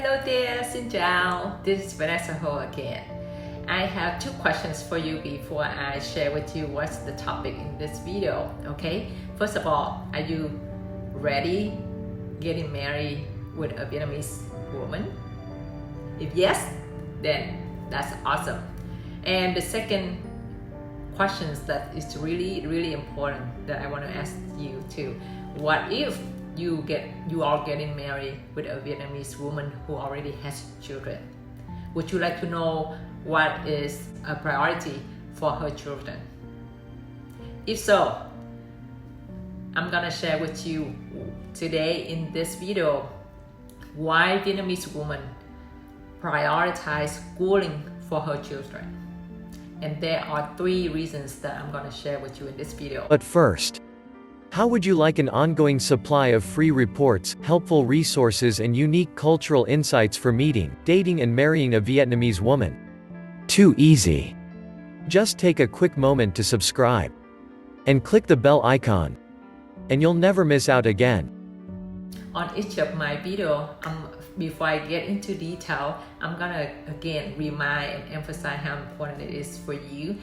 Hello there, xin chào. This is Vanessa again. I have two questions for you before I share with you what's the topic in this video, okay? First of all, are you ready getting married with a Vietnamese woman? If yes, then that's awesome. And the second question that is really important that I want to ask you too. What if you are getting married with a Vietnamese woman who already has children? Would you like to know what is a priority for her children? If so, I'm gonna share with you today in this video why Vietnamese women prioritize schooling for her children. And there are 3 reasons that I'm gonna share with you in this video. But first, how would you like an ongoing supply of free reports, helpful resources and unique cultural insights for meeting, dating and marrying a Vietnamese woman? Too easy. Just take a quick moment to subscribe. And click the bell icon. And you'll never miss out again. On each of my video, before I get into detail, I'm gonna again remind and emphasize how important it is for you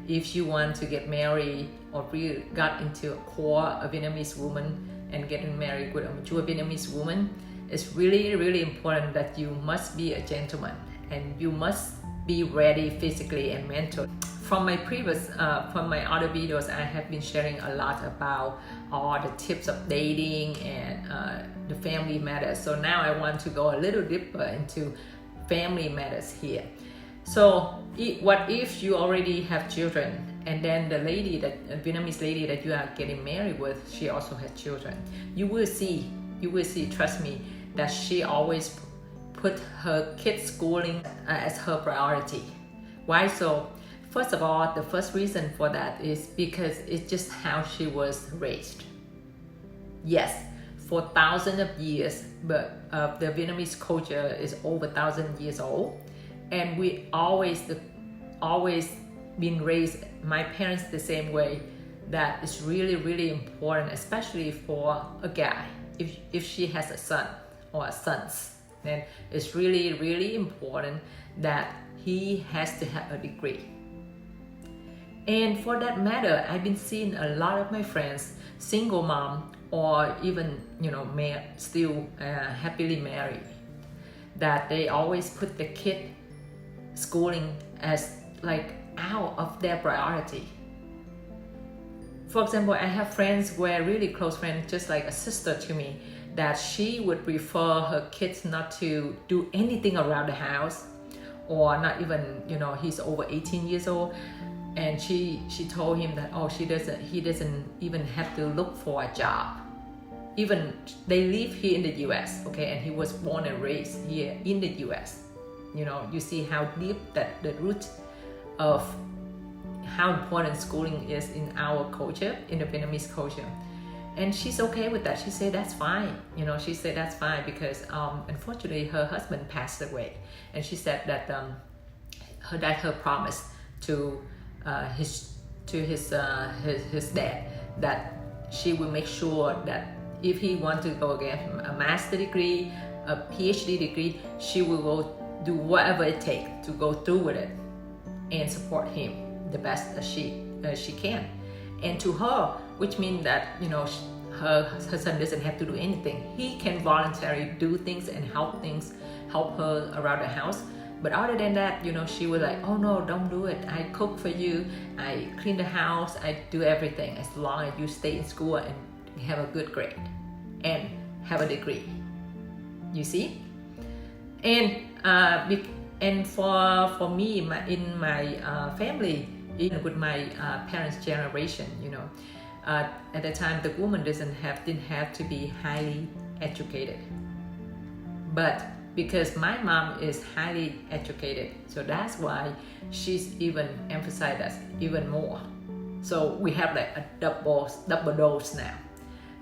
if you want to get married or really got into a core of Vietnamese woman and getting married with a mature Vietnamese woman. It's really important that you must be a gentleman and you must be ready physically and mentally. From my other videos, I have been sharing a lot about all the tips of dating and the family matters. So now I want to go a little deeper into family matters here. So what if you already have children and then the Vietnamese lady that you are getting married with, she also has children. You will see, trust me, that she always put her kids' schooling as her priority. Why so? First of all, the first reason for that is because it's just how she was raised. Yes, for thousands of years, but the Vietnamese culture is over 1,000 years old. And we always been raised, my parents the same way, that it's really important, especially for a guy. If she has a son or sons, then it's really important that he has to have a degree. And for that matter, I've been seeing a lot of my friends, single mom or even still happily married, that they always put the kid schooling as like out of their priority. For example, I have friends who are really close friends, just like a sister to me, that she would prefer her kids not to do anything around the house, or not even, he's over 18 years old, and she told him that he doesn't even have to look for a job. Even they live here in the US, okay, and he was born and raised here in the US. You see how deep that the root of how important schooling is in our culture, in the Vietnamese culture. And she's okay with that. She said that's fine. She said that's fine because unfortunately her husband passed away, and she said that her promise to his dad that she will make sure that if he wants to go get a master degree, a PhD degree, she will go do whatever it takes to go through with it and support him the best as she can. And to her, which means that her son doesn't have to do anything. He can voluntarily do things and help her around the house. But other than that, she was like, oh no, don't do it. I cook for you, I clean the house, I do everything as long as you stay in school and have a good grade and have a degree. You see? And for me, in my family, even with my parents' generation, at the time the woman didn't have to be highly educated. But because my mom is highly educated, so that's why she's even emphasized us even more. So we have like a double dose now.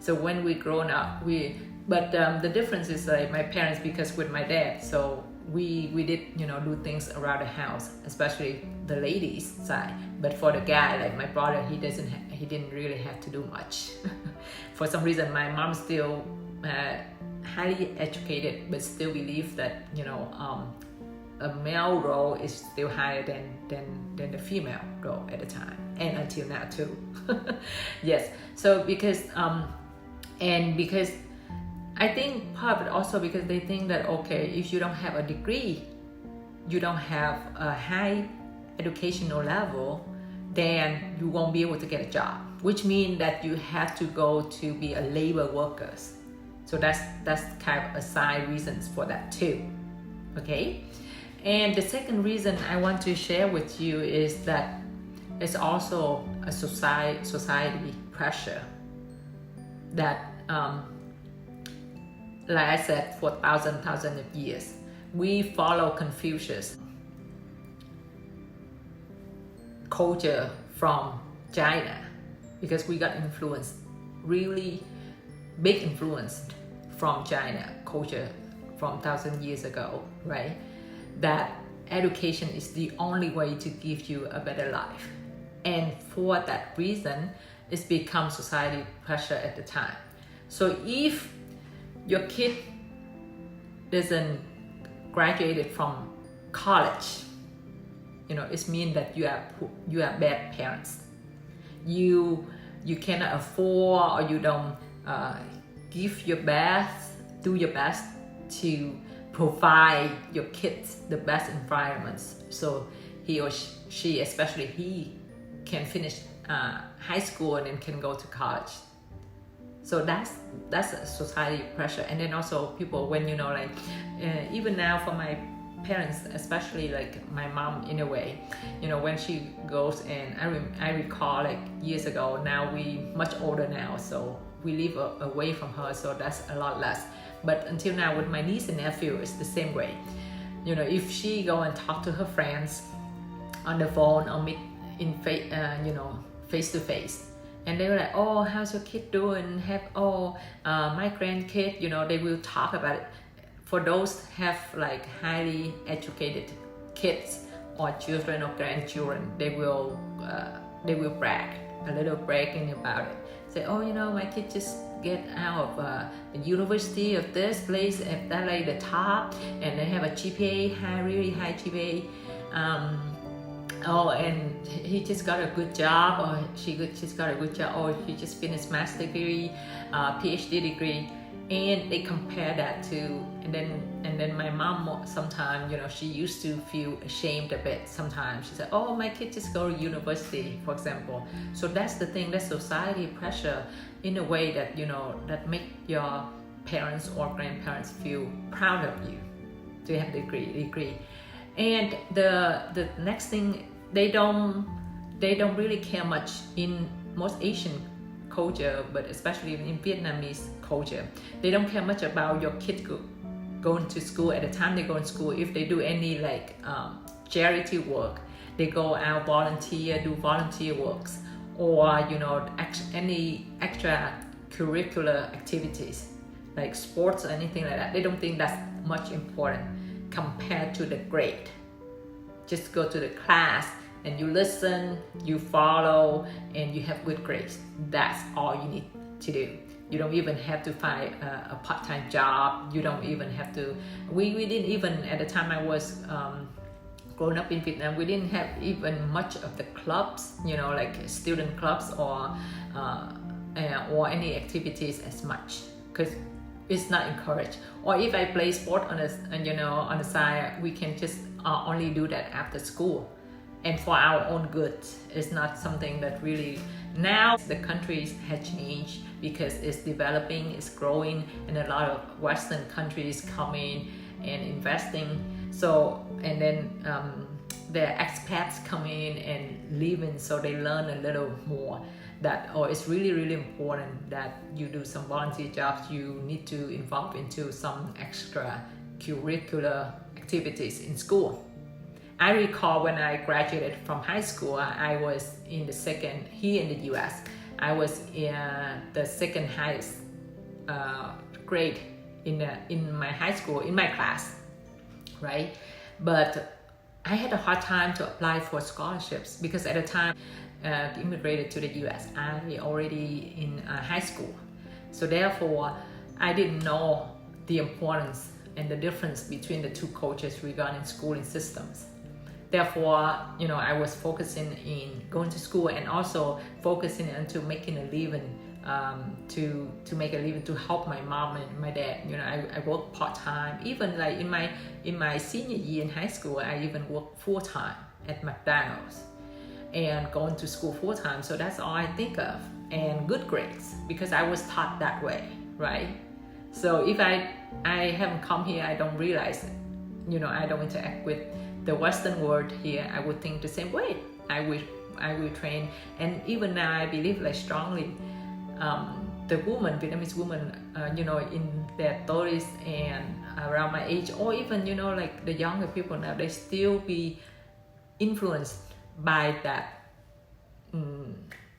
So when we grown up, the difference is like my parents, because with my dad, so we did do things around the house, especially the ladies side. But for the guy, like my brother, he didn't really have to do much. For some reason, my mom still highly educated but still believe that a male role is still higher than the female role at the time, and until now too. Yes. So because I think part of it also because they think that, okay, if you don't have a degree, you don't have a high educational level, then you won't be able to get a job, which means that you have to go to be a labor worker. So that's kind of a side reasons for that too. Okay. And the second reason I want to share with you is that it's also a society pressure that, like I said, for thousands of years, we follow Confucius culture from China because we got influenced, really big influence from China culture from 1,000 years ago, right? That education is the only way to give you a better life. And for that reason, it's become society pressure at the time. So if your kid doesn't graduate from college, it means that you are bad parents. You cannot afford, or you don't give your best, do your best to provide your kids the best environments, so he or she, especially he, can finish high school and then can go to college. So that's a society pressure. And then also people, when even now for my parents, especially like my mom, in a way, when she goes, and I recall like years ago, now we much older now, so we live away from her, so that's a lot less. But until now with my niece and nephew, it's the same way. If she go and talk to her friends on the phone or meet in face to face, and they were like, oh, how's your kid doing? My grandkid, they will talk about it. For those have like highly educated kids or children or grandchildren, they will brag, a little bragging about it. Say, oh, my kid just get out of the university of this place, at that like the top, and they have a GPA, really high GPA. And he just got a good job, or she just got a good job, or he just finished master's degree, PhD degree, and they compare that to, and then my mom sometimes, she used to feel ashamed a bit sometimes. She said, oh, my kid just go to university, for example. So that's the thing, that's society pressure in a way that, that make your parents or grandparents feel proud of you to have degree. And the next thing, they don't really care much in most Asian culture, but especially in Vietnamese culture, they don't care much about your kid going to school. At the time they go in school, if they do any like charity work, they go out do volunteer works, or any extra curricular activities like sports or anything like that. They don't think that's much important compared to the grade. Just go to the class and you listen, you follow, and you have good grades. That's all you need to do. You don't even have to find a part-time job. You don't even have to, we didn't even, at the time I was growing up in Vietnam, we didn't have even much of the clubs, like student clubs or any activities as much, because it's not encouraged. Or if I play sport on the side, we can just only do that after school and for our own good. It's not something that really, now the country has changed because it's developing, it's growing, and a lot of Western countries coming and investing. So, and then the expats come in and live in, so they learn a little more that, it's really, really important that you do some volunteer jobs. You need to involve into some extra curricular activities in school. I recall when I graduated from high school, I was in the second, here in the US, I was in the second highest grade in my high school, in my class, right? But I had a hard time to apply for scholarships because at the time, immigrated to the US, I already in high school. So therefore, I didn't know the importance and the difference between the two cultures regarding schooling systems. Therefore, I was focusing in going to school and also focusing into making a living, to make a living, to help my mom and my dad. I worked part-time. Even like in my senior year in high school, I even worked full-time at McDonald's and going to school full-time. So that's all I think of. And good grades, because I was taught that way, right? So if I haven't come here, I don't realize it. I don't interact with the Western world here. I would think the same way. I will train, and even now I believe like strongly, the Vietnamese women, in their 30s and around my age, or even like the younger people now, they still be influenced by that.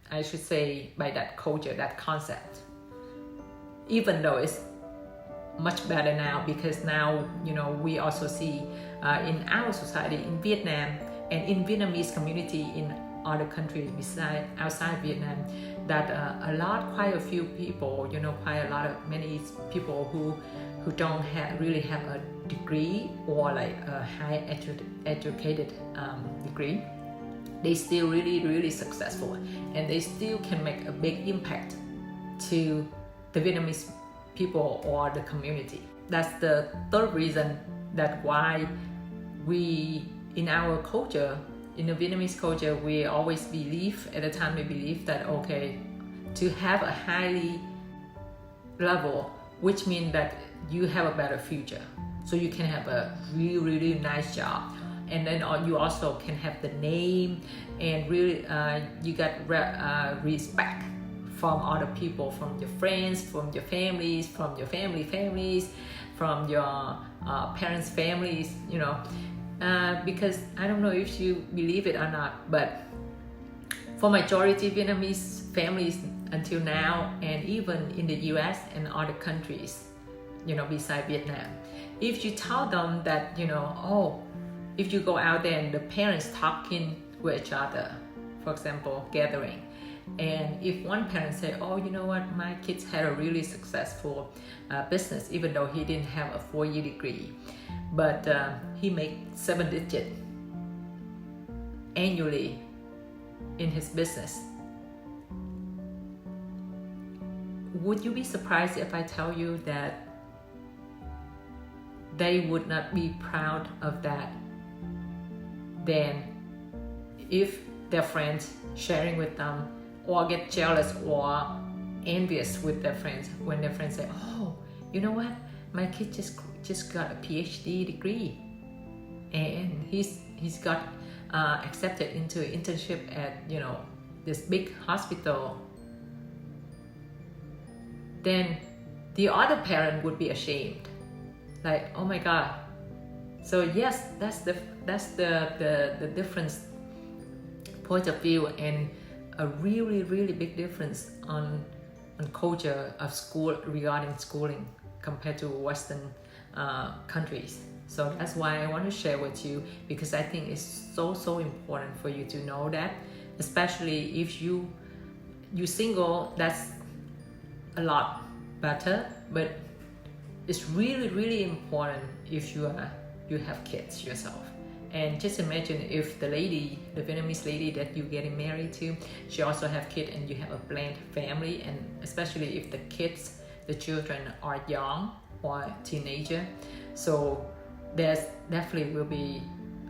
I should say by that culture, that concept. Even though it's much better now, because now we also see in our society in Vietnam and in Vietnamese community in other countries outside Vietnam, that quite a few people, many people who don't really have a degree or like a high educated degree, they still really successful, and they still can make a big impact to the Vietnamese people or the community. That's the third reason that why we, in our culture, in the Vietnamese culture, we always believe, at the time we believe that, okay, to have a highly level, which means that you have a better future. So you can have a really nice job. And then you also can have the name, and really you get respect from other people, from your friends, from your families, from your families, from your parents' families, because I don't know if you believe it or not, but for majority Vietnamese families until now, and even in the US and other countries, beside Vietnam, if you tell them that, if you go out there and the parents talking with each other, for example, gathering, and if one parent say, oh, you know what, my kids had a really successful business, even though he didn't have a 4-year degree, but he made 7-digit annually in his business. Would you be surprised if I tell you that they would not be proud of that than if their friends sharing with them, or get jealous or envious with their friends when their friends say, oh, you know what, my kid just got a PhD degree and he's got accepted into an internship at this big hospital. Then the other parent would be ashamed, like, oh my God. So yes, that's the difference point of view, and a really big difference on culture of school regarding schooling compared to Western countries. So that's why I want to share with you, because I think it's so important for you to know that, especially if you single, that's a lot better, but it's really important if you have kids yourself. And just imagine if the Vietnamese lady that you're getting married to, she also have kids, and you have a blended family, and especially if the children are young or teenager, so there's definitely will be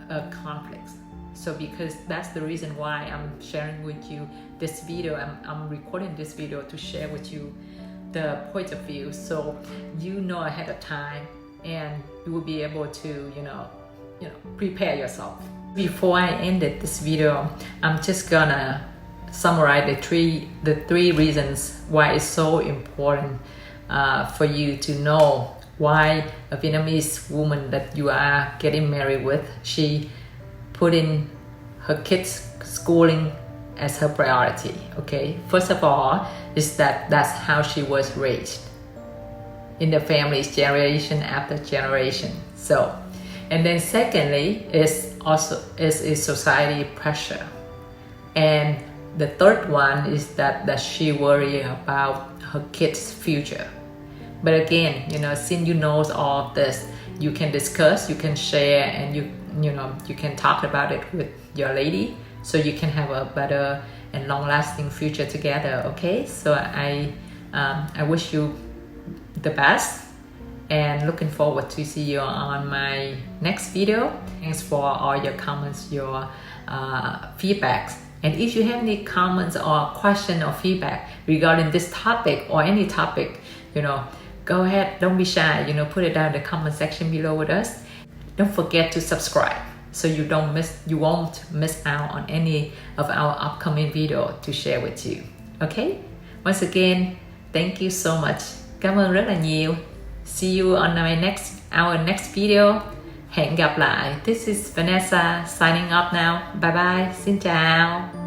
a conflict. So because that's the reason why I'm sharing with you this video, I'm recording this video to share with you the point of view, so ahead of time, and you will be able to prepare yourself. Before I ended this video, I'm just gonna summarize the three reasons why it's so important for you to know why a Vietnamese woman that you are getting married with, she put in her kids' schooling as her priority. Okay, first of all is that's how she was raised in the family's generation after generation. So, and then secondly is society pressure, and the third one is that she worry about her kids' future. But again, since you know all of this, you can discuss, you can share, and you can talk about it with your lady, so you can have a better and long-lasting future together. Okay, so I wish you the best, and looking forward to see you on my next video. Thanks for all your comments, your feedbacks. And if you have any comments or question or feedback regarding this topic or any topic, go ahead, don't be shy, put it down in the comment section below with us. Don't forget to subscribe so you won't miss out on any of our upcoming video to share with you. Okay? Once again, thank you so much. Cảm ơn rất là nhiều. See you on our next video. Hẹn gặp lại. This is Vanessa signing off now. Bye bye. Xin chào.